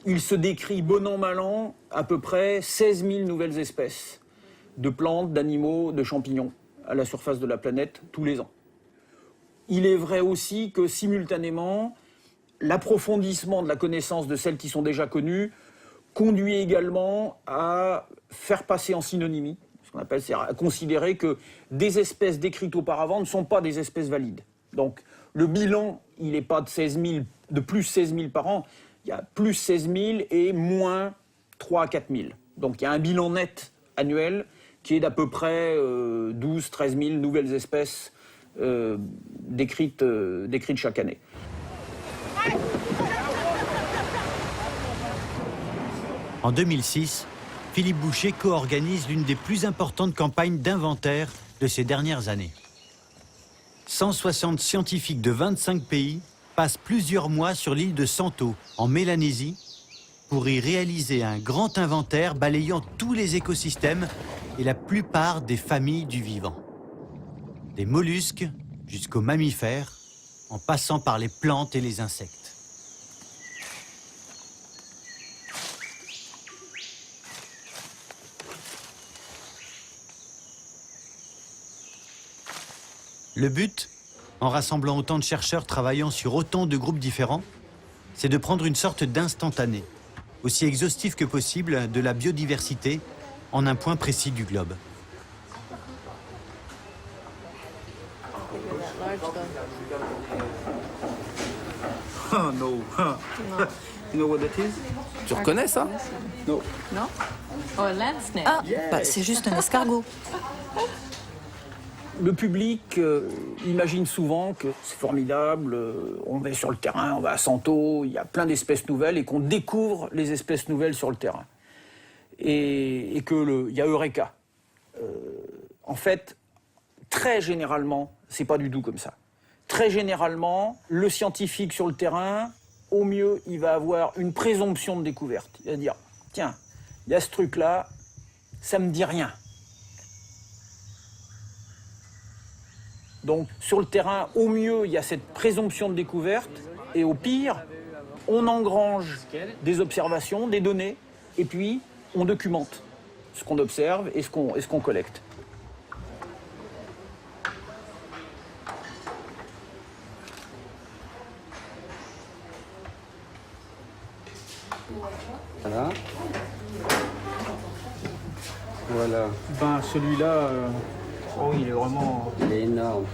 il se décrit bon an, mal an à peu près 16 000 nouvelles espèces de plantes, d'animaux, de champignons à la surface de la planète tous les ans. Il est vrai aussi que simultanément, l'approfondissement de la connaissance de celles qui sont déjà connues conduit également à faire passer en synonymie, ce qu'on appelle, c'est-à-dire à considérer que des espèces décrites auparavant ne sont pas des espèces valides. Donc le bilan, il n'est pas de plus 16 000 par an, il y a plus 16 000 et moins 3 à 4 000. Donc il y a un bilan net annuel qui est d'à peu près 12 13 000 nouvelles espèces décrites chaque année. En 2006, Philippe Boucher co-organise l'une des plus importantes campagnes d'inventaire de ces dernières années. 160 scientifiques de 25 pays passent plusieurs mois sur l'île de Santo, en Mélanésie, pour y réaliser un grand inventaire balayant tous les écosystèmes et la plupart des familles du vivant. Des mollusques jusqu'aux mammifères, en passant par les plantes et les insectes. Le but, en rassemblant autant de chercheurs travaillant sur autant de groupes différents, c'est de prendre une sorte d'instantané, aussi exhaustif que possible, de la biodiversité en un point précis du globe. Oh no. You know what that is? Tu reconnais ça? No. Non? Oh, un land snake. Ah, bah, c'est juste un escargot. Le public imagine souvent que c'est formidable, on va sur le terrain, on va à Santo, il y a plein d'espèces nouvelles et qu'on découvre les espèces nouvelles sur le terrain. Et qu'il y a Eureka. En fait, très généralement, c'est pas du tout comme ça. Très généralement, le scientifique sur le terrain, au mieux, il va avoir une présomption de découverte. Il va dire, tiens, il y a ce truc-là, ça me dit rien. Donc, sur le terrain, au mieux, il y a cette présomption de découverte, et au pire, on engrange des observations, des données, et puis on documente ce qu'on observe et ce qu'on collecte. Voilà. Voilà. Ben, celui-là, oh, il est vraiment... Il est énorme.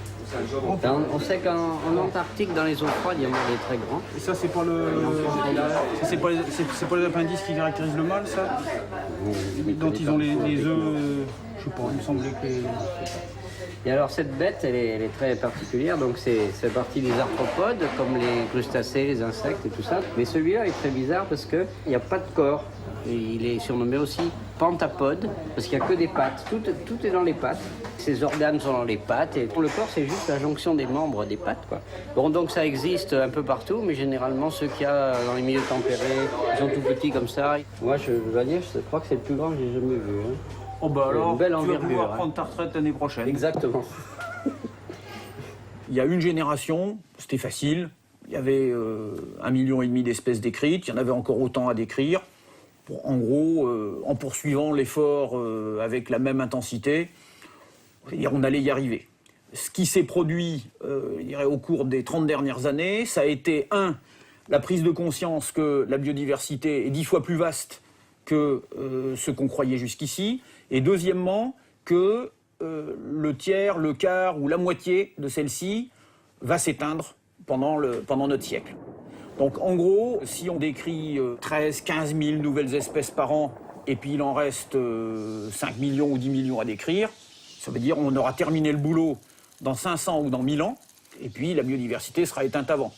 On sait qu'en Antarctique, dans les eaux froides, il est très grand. Et ça, c'est pas c'est pas les appendices qui caractérisent le mâle, ça? Dont ils ont les œufs, je sais pas, il me semblait que... Et alors cette bête, elle est très particulière, donc c'est partie des arthropodes, comme les crustacés, les insectes et tout ça. Mais celui-là est très bizarre parce qu'il n'y a pas de corps. Et il est surnommé aussi pentapode, parce qu'il n'y a que des pattes. Tout est dans les pattes. Ses organes sont dans les pattes. Et le corps, c'est juste la jonction des membres des pattes, quoi. Bon, donc ça existe un peu partout, mais généralement, ceux qu'il y a dans les milieux tempérés, ils sont tout petits comme ça. Moi, je dois dire, je crois que c'est le plus grand que j'ai jamais vu. Hein. Oh bah alors, une belle tu vas envergure, pouvoir prendre ta retraite l'année prochaine. Exactement. Il y a une génération, c'était facile. Il y avait 1,5 million d'espèces décrites. Il y en avait encore autant à décrire. En gros, en poursuivant l'effort avec la même intensité, on allait y arriver. Ce qui s'est produit je dirais, au cours des 30 dernières années, ça a été, la prise de conscience que la biodiversité est 10 fois plus vaste que ce qu'on croyait jusqu'ici, et deuxièmement, que le tiers, le quart ou la moitié de celle-ci va s'éteindre pendant notre siècle. Donc en gros, si on décrit 13 15 000 nouvelles espèces par an, et puis il en reste 5 millions ou 10 millions à décrire, ça veut dire qu'on aura terminé le boulot dans 500 ou dans 1000 ans, et puis la biodiversité sera éteinte avant.